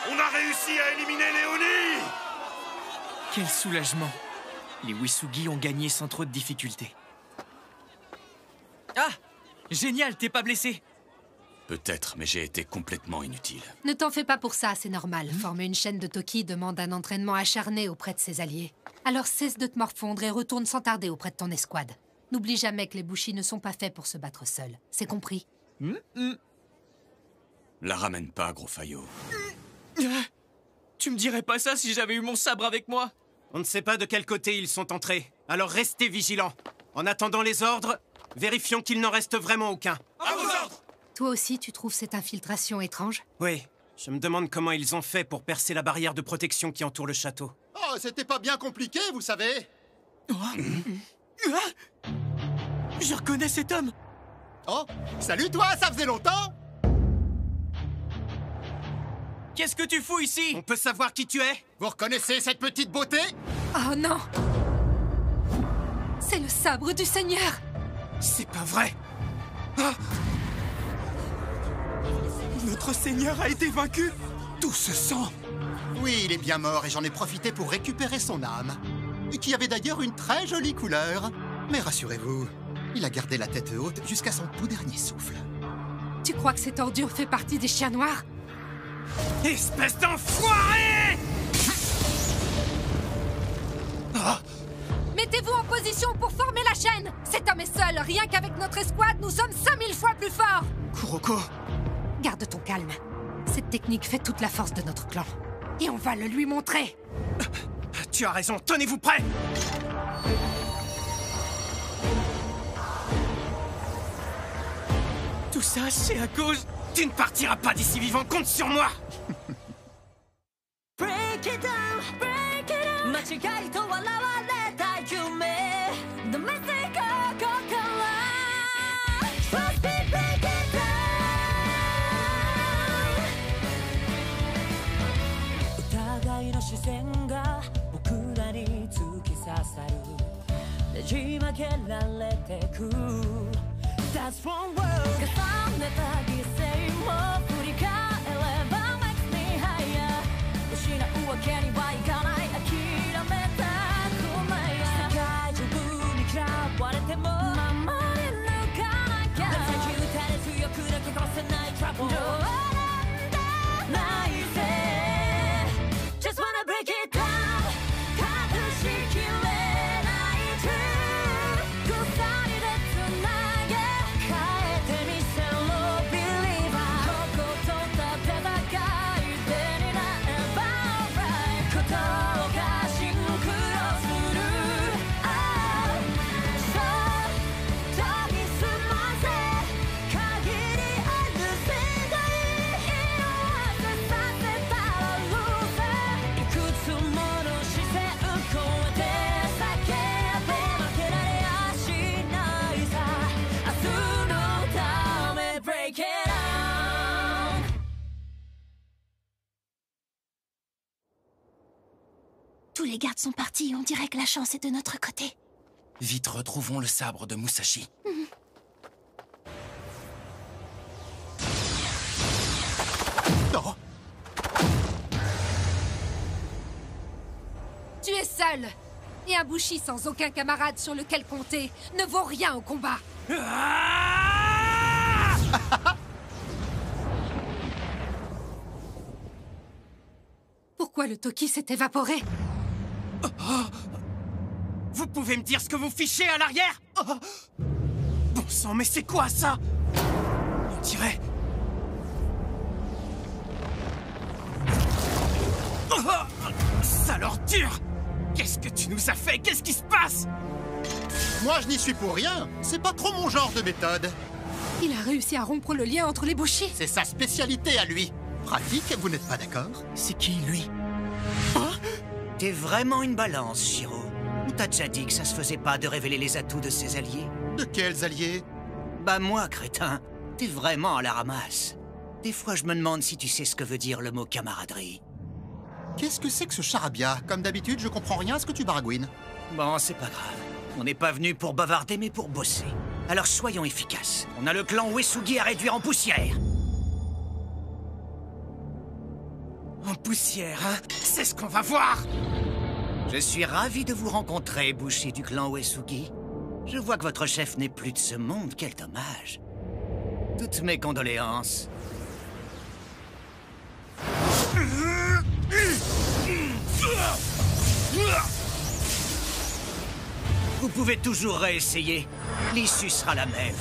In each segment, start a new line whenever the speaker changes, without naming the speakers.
On a réussi à éliminer Léonie!
Quel soulagement! Les Wisugi ont gagné sans trop de difficultés. Ah! Génial, t'es pas blessé!
Peut-être, mais j'ai été complètement inutile.
Ne t'en fais pas pour ça, c'est normal. Former une chaîne de Toki demande un entraînement acharné auprès de ses alliés. Alors cesse de te morfondre et retourne sans tarder auprès de ton escouade. N'oublie jamais que les Bushi ne sont pas faits pour se battre seuls. C'est compris?
La ramène pas, gros faillot.
Tu me dirais pas ça si j'avais eu mon sabre avec moi?
On ne sait pas de quel côté ils sont entrés, alors restez vigilants. En attendant les ordres, vérifions qu'il n'en reste vraiment aucun.
À vos ordres!
Toi aussi, tu trouves cette infiltration étrange?
Oui, je me demande comment ils ont fait pour percer la barrière de protection qui entoure le château.
Oh, c'était pas bien compliqué, vous savez.
Je reconnais cet homme!
Oh, salut toi, ça faisait longtemps.
Qu'est-ce que tu fous ici?
On peut savoir qui tu es?
Vous reconnaissez cette petite beauté?
Oh non! C'est le sabre du Seigneur!
C'est pas vrai! Ah!
Notre Seigneur a été vaincu! Tout ce sang!
Oui, il est bien mort et j'en ai profité pour récupérer son âme. Qui avait d'ailleurs une très jolie couleur. Mais rassurez-vous, il a gardé la tête haute jusqu'à son tout dernier souffle.
Tu crois que cette ordure fait partie des chiens noirs?
Espèce d'enfoiré!
Mettez-vous en position pour former la chaîne! Cet homme est seul, rien qu'avec notre escouade, nous sommes 5000 fois plus forts!
Kuroko!
Garde ton calme. Cette technique fait toute la force de notre clan. Et on va le lui montrer!
Tu as raison, tenez-vous prêts!
Tout ça, c'est à cause...
Tu ne partiras pas d'ici vivant, compte sur moi!
Break it down, break it down. 間違いと笑われた夢 The message ここから Trust me, break it down 疑いの視線が僕らに突き刺さるねじ曲げられてく That's one word 重ねた犠牲も振り返れば makes me higher 失うわけにはいかない諦めたくない世界中に嫌われても守り抜かなきゃ最終打たれ強くだけ殺せない Trouble 冗談でないぜ Just wanna break it down 隠しきれないtruth 鎖で繋げ変えてみせろ Believer こことだって戦い手になれば Alright ことがシンクロする そう研ぎ澄ませ限りある世界色あせさせたら Lose いくつもの視線超えて叫べ負けられやしないさ明日のため Break it down
Tous les gardes sont partis, on dirait que la chance est de notre côté.
Vite, retrouvons le sabre de Musashi.
Non.
Tu es seul! Et un Bushi sans aucun camarade sur lequel compter ne vaut rien au combat! Pourquoi le Toki s'est évaporé?
Vous pouvez me dire ce que vous fichez à l'arrière? Bon sang, mais c'est quoi ça? On dirait... Sale ordure! Qu'est-ce que tu nous as fait? Qu'est-ce qui se passe?
Moi, je n'y suis pour rien. C'est pas trop mon genre de méthode.
Il a réussi à rompre le lien entre les Bushi!
C'est sa spécialité à lui. Pratique, vous n'êtes pas d'accord?
C'est qui, lui?
T'es vraiment une balance, Shiro. On t'a déjà dit que ça se faisait pas de révéler les atouts de ses alliés?
De quels alliés?
Bah moi, crétin, t'es vraiment à la ramasse. Des fois, je me demande si tu sais ce que veut dire le mot camaraderie.
Qu'est-ce que c'est que ce charabia? Comme d'habitude, je comprends rien à ce que tu baragouines.
Bon, c'est pas grave. On n'est pas venu pour bavarder, mais pour bosser. Alors soyons efficaces. On a le clan Uesugi à réduire en poussière.
En poussière, hein? C'est ce qu'on va voir!
Je suis ravi de vous rencontrer, Bushi du clan Uesugi. Je vois que votre chef n'est plus de ce monde, quel dommage. Toutes mes condoléances. Vous pouvez toujours réessayer. L'issue sera la même.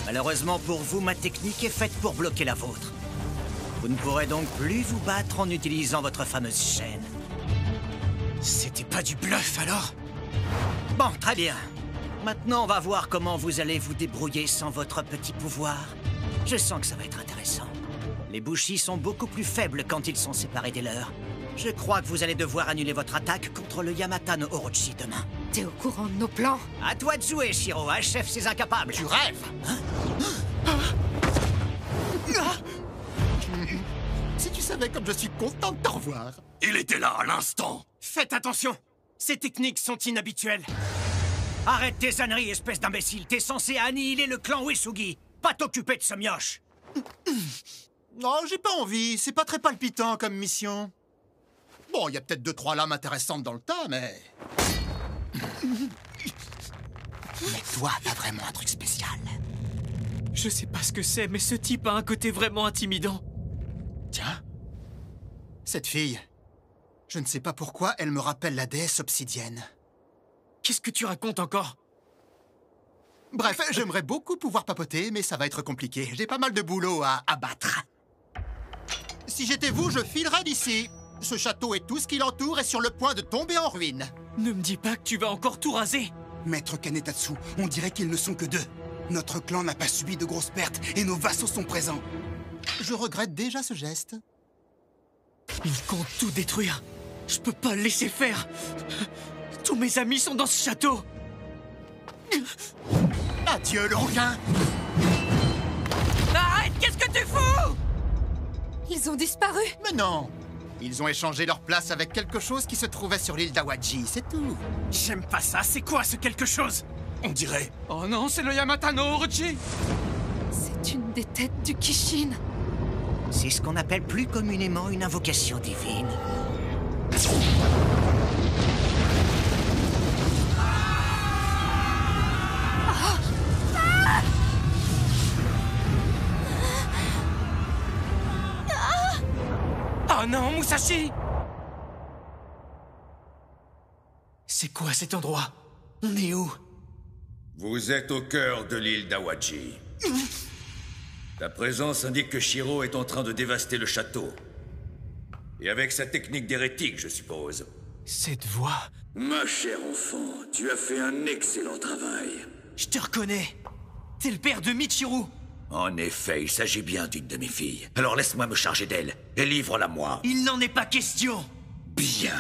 Malheureusement pour vous, ma technique est faite pour bloquer la vôtre. Vous ne pourrez donc plus vous battre en utilisant votre fameuse chaîne.
C'était pas du bluff, alors?
Bon, très bien. Maintenant, on va voir comment vous allez vous débrouiller sans votre petit pouvoir. Je sens que ça va être intéressant. Les Bushi sont beaucoup plus faibles quand ils sont séparés des leurs. Je crois que vous allez devoir annuler votre attaque contre le Yamata no Orochi demain.
T'es au courant de nos plans?
À toi de jouer, Shiro. Achève ces incapables.
Tu rêves? Si tu savais comme je suis content de te revoir.
Il était là à l'instant.
Faites attention! Ces techniques sont inhabituelles.
Arrête tes âneries, espèce d'imbécile. T'es censé annihiler le clan Uesugi, pas t'occuper de ce mioche.
Non, j'ai pas envie. C'est pas très palpitant comme mission. Bon, il y a peut-être 2-3 lames intéressantes dans le tas, mais... Mais toi, t'as vraiment un truc spécial.
Je sais pas ce que c'est, mais ce type a un côté vraiment intimidant.
Tiens. Cette fille... Je ne sais pas pourquoi, elle me rappelle la déesse obsidienne.
Qu'est-ce que tu racontes encore?
Bref, j'aimerais beaucoup pouvoir papoter, mais ça va être compliqué. J'ai pas mal de boulot à abattre. Si j'étais vous, je filerais d'ici. Ce château et tout ce qui l'entoure est sur le point de tomber en ruine.
Ne me dis pas que tu vas encore tout raser.
Maître Kanetatsu, on dirait qu'ils ne sont que 2. Notre clan n'a pas subi de grosses pertes et nos vassaux sont présents.
Je regrette déjà ce geste.
Il compte tout détruire. Je peux pas le laisser faire. Tous mes amis sont dans ce château.
Adieu, le rouquin.
Arrête, qu'est-ce que tu fous?
Ils ont disparu.
Mais non. Ils ont échangé leur place avec quelque chose qui se trouvait sur l'île d'Awaji, c'est tout.
J'aime pas ça, c'est quoi ce quelque chose?
On dirait.
Oh non, c'est le Yamata no Orochi!
C'est une des têtes du Kishin.
C'est ce qu'on appelle plus communément une invocation divine.
Oh non, Musashi! C'est quoi cet endroit? On est où?
Vous êtes au cœur de l'île d'Awaji. Ta présence indique que Shiro est en train de dévaster le château. Et avec sa technique d'hérétique, je suppose.
Cette voix...
Ma chère enfant, tu as fait un excellent travail.
Je te reconnais. T'es le père de Michiru.
En effet, il s'agit bien d'une de mes filles. Alors laisse-moi me charger d'elle et livre-la moi.
Il n'en est pas question.
Bien.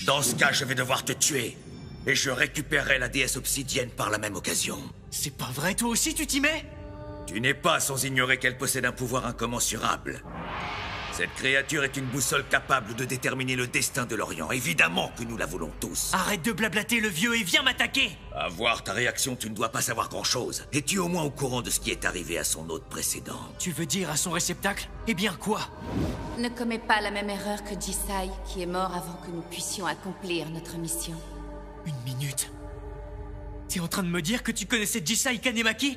Dans ce cas, je vais devoir te tuer. Et je récupérerai la déesse obsidienne par la même occasion.
C'est pas vrai, toi aussi tu t'y mets?
Tu n'es pas sans ignorer qu'elle possède un pouvoir incommensurable. Cette créature est une boussole capable de déterminer le destin de l'Orient. Évidemment que nous la voulons tous.
Arrête de blablater le vieux et viens m'attaquer.
À voir ta réaction, tu ne dois pas savoir grand-chose. Es-tu au moins au courant de ce qui est arrivé à son hôte précédent?
Tu veux dire à son réceptacle? Eh bien quoi?
Ne commets pas la même erreur que Jisai, qui est mort avant que nous puissions accomplir notre mission.
Une minute. T'es en train de me dire que tu connaissais Jisai Kanemaki?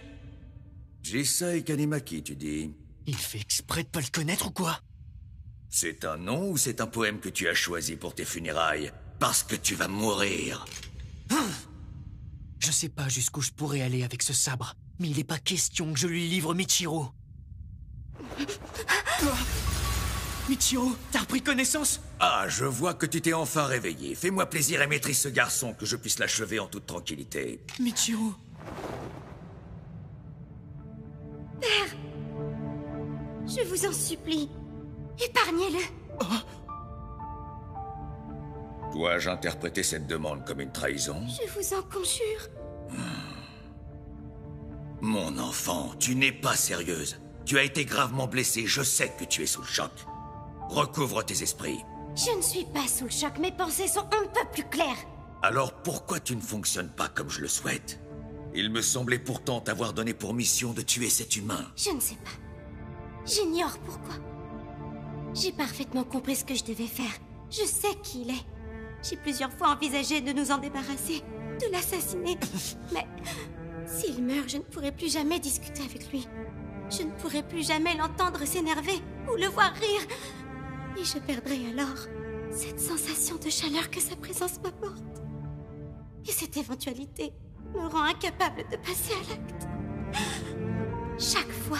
Jisai Kanemaki, tu dis?
Il fait exprès de pas le connaître ou quoi?
C'est un nom ou c'est un poème que tu as choisi pour tes funérailles? Parce que tu vas mourir.
Je sais pas jusqu'où je pourrais aller avec ce sabre, mais il est pas question que je lui livre Michiru. Michiru, t'as repris connaissance?
Ah, je vois que tu t'es enfin réveillé. Fais-moi plaisir et maîtrise ce garçon, que je puisse l'achever en toute tranquillité.
Michiru...
Père, je vous en supplie, épargnez-le.
Dois-je interpréter cette demande comme une trahison?
Je vous en conjure.
Mon enfant, tu n'es pas sérieuse. Tu as été gravement blessée, je sais que tu es sous le choc. Recouvre tes esprits.
Je ne suis pas sous le choc, mes pensées sont un peu plus claires.
Alors pourquoi tu ne fonctionnes pas comme je le souhaite? Il me semblait pourtant t'avoir donné pour mission de tuer cet humain.
Je ne sais pas. J'ignore pourquoi.
J'ai parfaitement compris ce que je devais faire. Je sais qui il est. J'ai plusieurs fois envisagé de nous en débarrasser, de l'assassiner. Mais s'il meurt, je ne pourrai plus jamais discuter avec lui. Je ne pourrai plus jamais l'entendre s'énerver ou le voir rire. Et je perdrai alors cette sensation de chaleur que sa présence m'apporte. Et cette éventualité me rend incapable de passer à l'acte. Chaque fois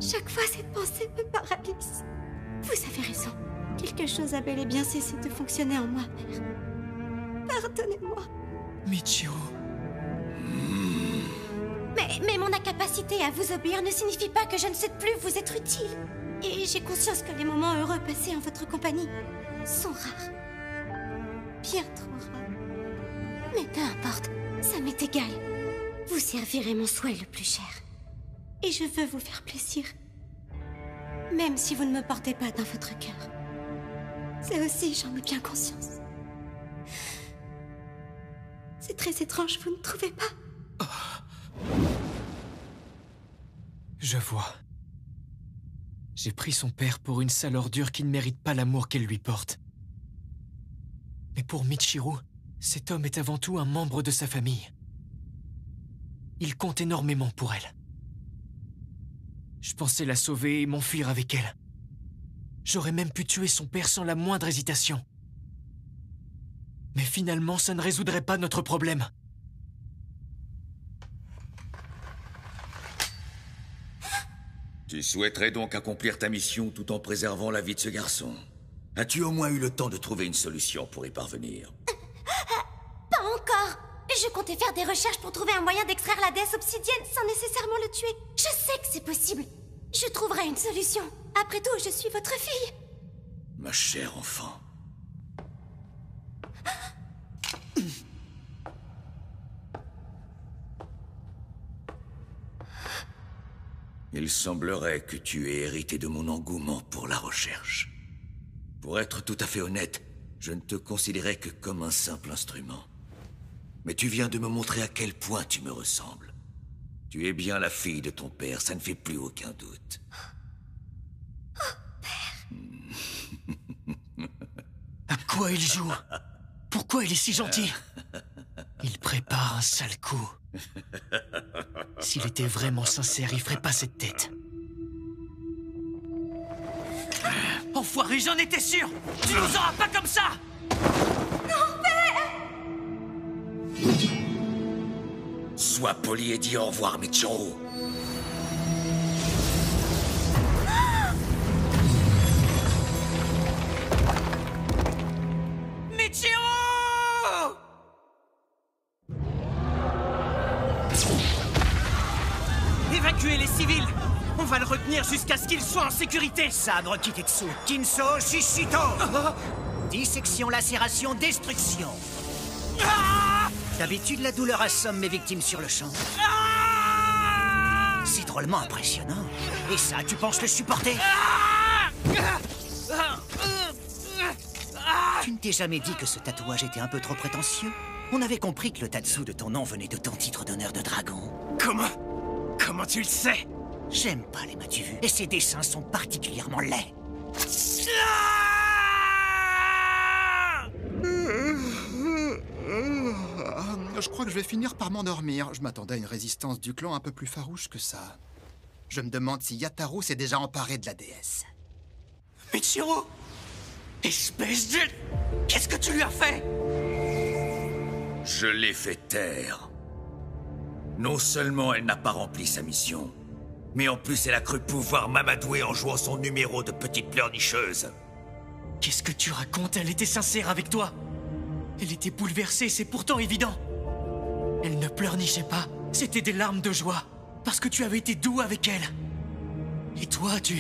cette pensée me paralyse. Vous avez raison. Quelque chose a bel et bien cessé de fonctionner en moi, père. Pardonnez-moi.
Michiru.
Mais mon incapacité à vous obéir ne signifie pas que je ne souhaite plus vous être utile. Et j'ai conscience que les moments heureux passés en votre compagnie sont rares. Bien trop rares. Mais peu importe, ça m'est égal. Vous servirez mon souhait le plus cher. Et je veux vous faire plaisir. Même si vous ne me portez pas dans votre cœur. Ça aussi, j'en ai bien conscience. C'est très étrange, vous ne trouvez pas?
Je vois. J'ai pris son père pour une sale ordure qui ne mérite pas l'amour qu'elle lui porte. Mais pour Michiru, cet homme est avant tout un membre de sa famille. Il compte énormément pour elle. Je pensais la sauver et m'enfuir avec elle. J'aurais même pu tuer son père sans la moindre hésitation. Mais finalement, ça ne résoudrait pas notre problème.
Tu souhaiterais donc accomplir ta mission tout en préservant la vie de ce garçon. As-tu au moins eu le temps de trouver une solution pour y parvenir?
Pas encore. Je comptais faire des recherches pour trouver un moyen d'extraire la déesse obsidienne sans nécessairement le tuer. Je sais que c'est possible. Je trouverai une solution. Après tout, je suis votre fille.
Ma chère enfant. Il semblerait que tu aies hérité de mon engouement pour la recherche. Pour être tout à fait honnête, je ne te considérais que comme un simple instrument. Mais tu viens de me montrer à quel point tu me ressembles. Tu es bien la fille de ton père, ça ne fait plus aucun doute.
À quoi il joue? Pourquoi il est si gentil? Il prépare un sale coup. S'il était vraiment sincère, il ferait pas cette tête.
Enfoiré, j'en étais sûr! Tu nous auras pas comme ça!
Non, père!
Sois poli et dis au revoir, Michiru.
Michiru! Évacuez les civils! On va le retenir jusqu'à ce qu'il soit en sécurité!
Sabre Kiketsu, Kinso Shishito! Dissection, lacération, destruction. D'habitude, la douleur assomme mes victimes sur le champ. C'est drôlement impressionnant. Et ça, tu penses le supporter? Tu ne t'es jamais dit que ce tatouage était un peu trop prétentieux? On avait compris que le tatsu de ton nom venait de ton titre d'honneur de dragon.
Comment tu le sais?
J'aime pas les m'as-tu vu, et ces dessins sont particulièrement laids.
Je crois que je vais finir par m'endormir. Je m'attendais à une résistance du clan un peu plus farouche que ça. Je me demande si Yataro s'est déjà emparé de la déesse.
Michiru! Espèce de... Qu'est-ce que tu lui as fait?
Je l'ai fait taire. Non seulement elle n'a pas rempli sa mission, mais en plus elle a cru pouvoir m'amadouer en jouant son numéro de petite pleurnicheuse.
Qu'est-ce que tu racontes? Elle était sincère avec toi. Elle était bouleversée, c'est pourtant évident. Elle ne pleurnichait pas. C'était des larmes de joie. Parce que tu avais été doux avec elle. Et toi, tu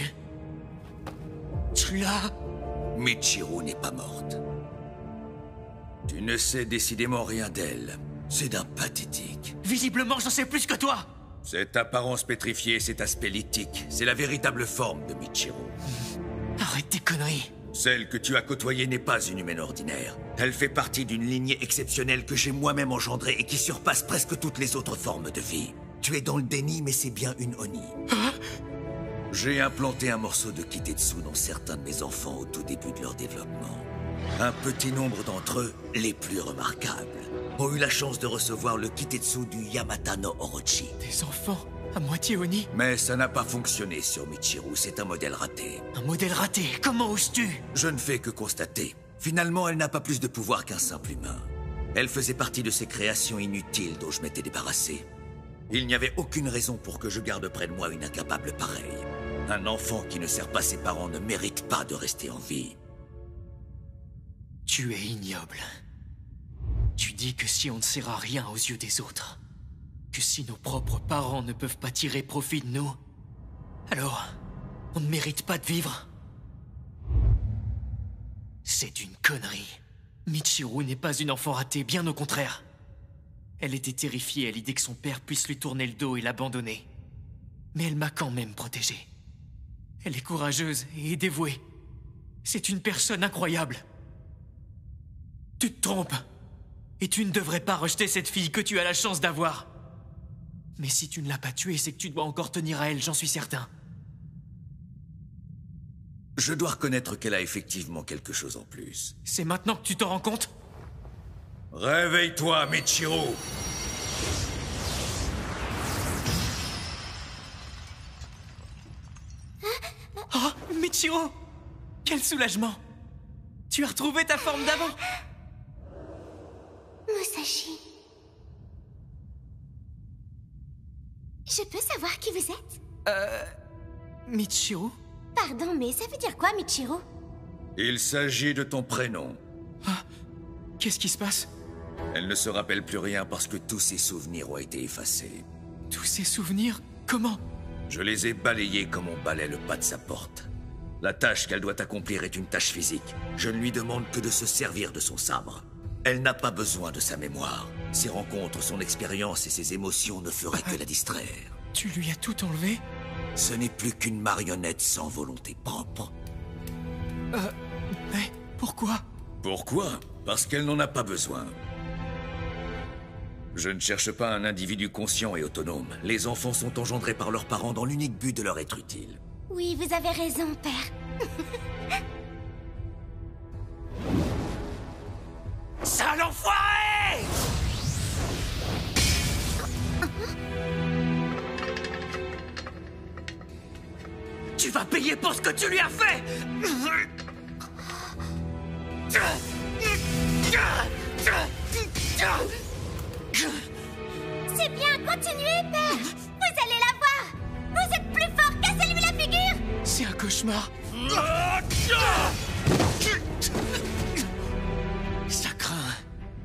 l'as...
Michiru n'est pas morte. Tu ne sais décidément rien d'elle. C'est d'un pathétique.
Visiblement, j'en sais plus que toi.
Cette apparence pétrifiée, cet aspect lithique, c'est la véritable forme de Michiru.
Arrête tes conneries.
Celle que tu as côtoyée n'est pas une humaine ordinaire. Elle fait partie d'une lignée exceptionnelle que j'ai moi-même engendrée et qui surpasse presque toutes les autres formes de vie. Tu es dans le déni, mais c'est bien une Oni. J'ai implanté un morceau de Kitetsu dans certains de mes enfants au tout début de leur développement. Un petit nombre d'entre eux, les plus remarquables, ont eu la chance de recevoir le Kitetsu du Yamata no Orochi.
Des enfants à moitié Oni?
Mais ça n'a pas fonctionné sur Michiru, c'est un modèle raté.
Un modèle raté? Comment oses-tu?
Je ne fais que constater. Finalement, elle n'a pas plus de pouvoir qu'un simple humain. Elle faisait partie de ces créations inutiles dont je m'étais débarrassé. Il n'y avait aucune raison pour que je garde près de moi une incapable pareille. Un enfant qui ne sert pas ses parents ne mérite pas de rester en vie.
Tu es ignoble. Tu dis que si on ne sert à rien aux yeux des autres, que si nos propres parents ne peuvent pas tirer profit de nous, alors on ne mérite pas de vivre. C'est une connerie. Michiru n'est pas une enfant ratée, bien au contraire. Elle était terrifiée à l'idée que son père puisse lui tourner le dos et l'abandonner. Mais elle m'a quand même protégée. Elle est courageuse et dévouée. C'est une personne incroyable. Tu te trompes. Et tu ne devrais pas rejeter cette fille que tu as la chance d'avoir. Mais si tu ne l'as pas tuée, c'est que tu dois encore tenir à elle, j'en suis certain.
Je dois reconnaître qu'elle a effectivement quelque chose en plus.
C'est maintenant que tu t'en rends compte?
Réveille-toi, Michiru!
Oh, Michiru! Quel soulagement! Tu as retrouvé ta forme d'avant!
Musashi. Je peux savoir qui vous êtes?
Michiru?
Pardon, mais ça veut dire quoi, Michiru?
Il s'agit de ton prénom.
Ah, qu'est-ce qui se passe?
Elle ne se rappelle plus rien parce que tous ses souvenirs ont été effacés.
Tous ses souvenirs? Comment?
Je les ai balayés comme on balaie le pas de sa porte. La tâche qu'elle doit accomplir est une tâche physique. Je ne lui demande que de se servir de son sabre. Elle n'a pas besoin de sa mémoire. Ses rencontres, son expérience et ses émotions ne feraient que la distraire.
Tu lui as tout enlevé?
Ce n'est plus qu'une marionnette sans volonté propre.
Mais pourquoi?
Pourquoi? Parce qu'elle n'en a pas besoin. Je ne cherche pas un individu conscient et autonome. Les enfants sont engendrés par leurs parents dans l'unique but de leur être utile.
Oui, vous avez raison, père.
Sale enfoiré! Tu vas payer pour ce que tu lui as fait!
C'est bien, continuez, père! Vous allez la voir! Vous êtes plus fort, cassez-lui la figure!
C'est un cauchemar! Ça craint.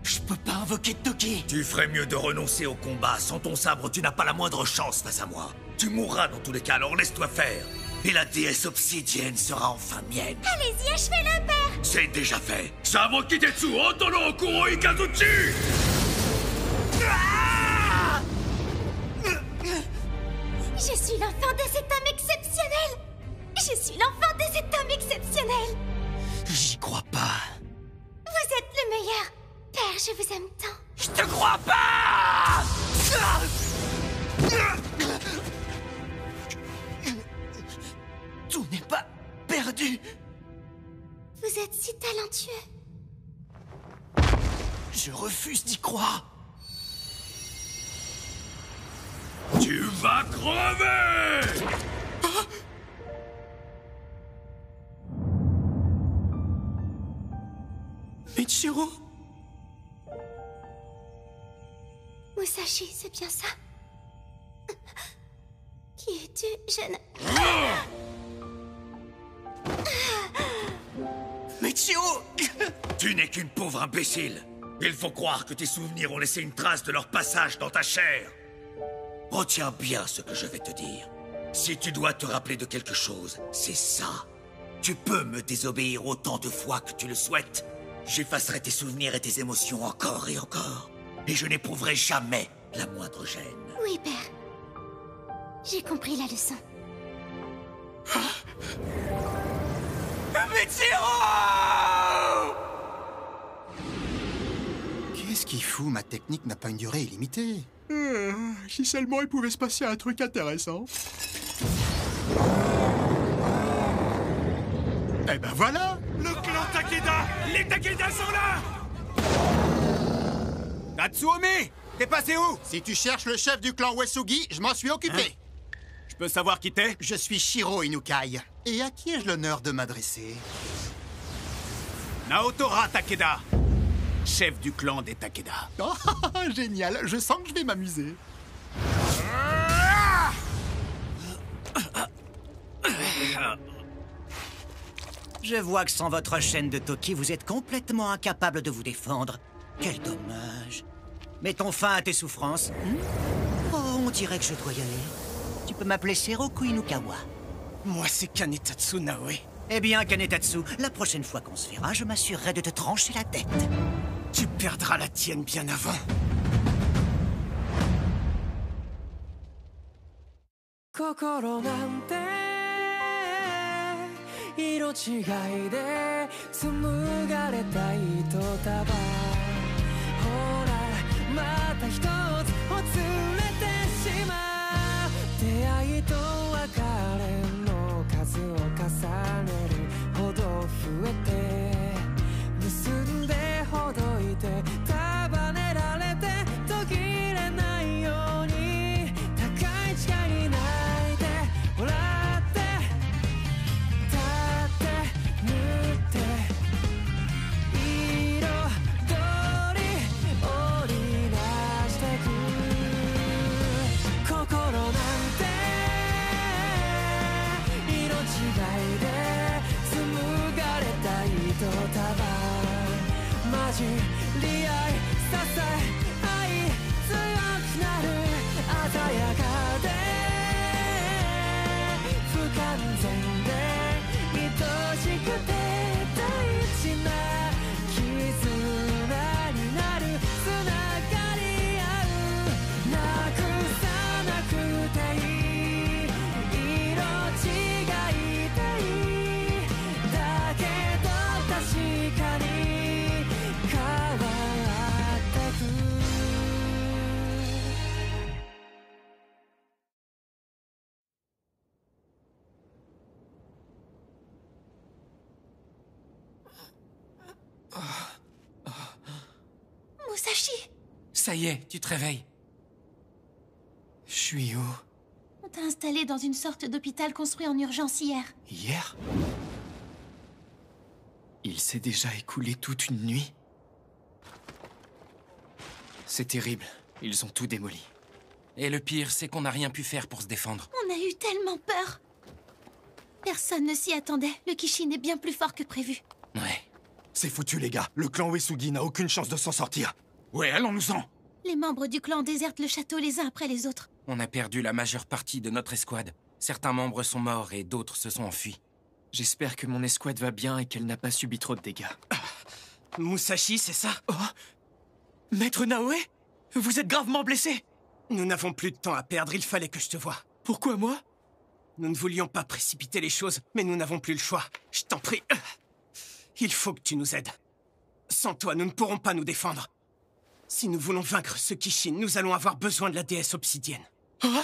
Je peux pas invoquer Toki.
Tu ferais mieux de renoncer au combat. Sans ton sabre, tu n'as pas la moindre chance face à moi. Tu mourras dans tous les cas, alors laisse-toi faire. Et la déesse obsidienne sera enfin mienne.
Allez-y, achevez-le, père!
C'est déjà fait. Sabre Kitetsu, Otono Kuro Ikazuchi!
Je suis l'enfant de cet homme exceptionnel! Je suis l'enfant de cet homme exceptionnel!
J'y crois pas.
Vous êtes le meilleur! Père, je vous aime tant!
Je te crois pas!
Tout n'est pas perdu.
Vous êtes si talentueux.
Je refuse d'y croire.
Tu vas crever!
Michiru?
Musashi, c'est bien ça? Qui es-tu, jeune...
Michiru!
Tu n'es qu'une pauvre imbécile. Il faut croire que tes souvenirs ont laissé une trace de leur passage dans ta chair. Retiens bien ce que je vais te dire. Si tu dois te rappeler de quelque chose, c'est ça. Tu peux me désobéir autant de fois que tu le souhaites. J'effacerai tes souvenirs et tes émotions encore et encore. Et je n'éprouverai jamais la moindre gêne.
Oui, père. J'ai compris la leçon.
Michiru!
Qu'est-ce qu'il fout? Ma technique n'a pas une durée illimitée.
Si seulement il pouvait se passer un truc intéressant.
Eh ben voilà!
Le clan Takeda! Les Takeda sont là! Natsuomi! T'es passé où?
Si tu cherches le chef du clan Uesugi, je m'en suis occupé.
Hein? Je peux savoir qui t'es?
Je suis Shiro Inukai. Et à qui ai-je l'honneur de m'adresser?
Naotora Takeda, chef du clan des Takeda.
Oh, génial, je sens que je vais m'amuser.
Je vois que sans votre chaîne de Toki, vous êtes complètement incapable de vous défendre. Quel dommage. Mettons fin à tes souffrances. Oh, on dirait que je dois y aller. Tu peux m'appeler Seroku Inukawa.
Moi, c'est Kanetatsu Naoe.
Eh bien, Kanetatsu, la prochaine fois qu'on se verra, je m'assurerai de te trancher la tête.
Tu perdras la tienne bien avant.
Kokoro nante 色違いで紡がれた糸束ほらまた一つほつれてしまう出会いと別れの数を重ねるほど増えて結んでほどいて束ねられて途切れないように高い地下に泣いて笑って立って塗って彩り織りなしてく心なんて色違いで紡がれた糸束混じり合い支え合い強くなる鮮やかで不完全で愛しくて大事な絆になるつながり合うなくさなくていい色違いでいいだけど確かに変わってく
Musashi,
Ça y est, tu te réveilles. Je suis où?
on t'a installé dans une sorte d'hôpital construit en urgence hier.
Hier? Il s'est déjà écoulé toute une nuit? C'est terrible. Ils ont tout démoli.
Et le pire, c'est qu'on n'a rien pu faire pour se défendre.
On a eu tellement peur. Personne ne s'y attendait. Le Kishin est bien plus fort que prévu.
Ouais.
C'est foutu, les gars. Le clan Uesugi n'a aucune chance de s'en sortir.
Ouais, allons-nous-en.
Les membres du clan désertent le château les uns après les autres.
On a perdu la majeure partie de notre escouade. Certains membres sont morts et d'autres se sont enfuis.
J'espère que mon escouade va bien et qu'elle n'a pas subi trop de dégâts.
Musashi, c'est ça?
Oh! Maître Naoe? Vous êtes gravement blessé?
Nous n'avons plus de temps à perdre, il fallait que je te voie.
Pourquoi moi?
Nous ne voulions pas précipiter les choses, mais nous n'avons plus le choix. Je t'en prie. Il faut que tu nous aides. Sans toi, nous ne pourrons pas nous défendre. Si nous voulons vaincre ce Kishin, nous allons avoir besoin de la déesse obsidienne.
Ah!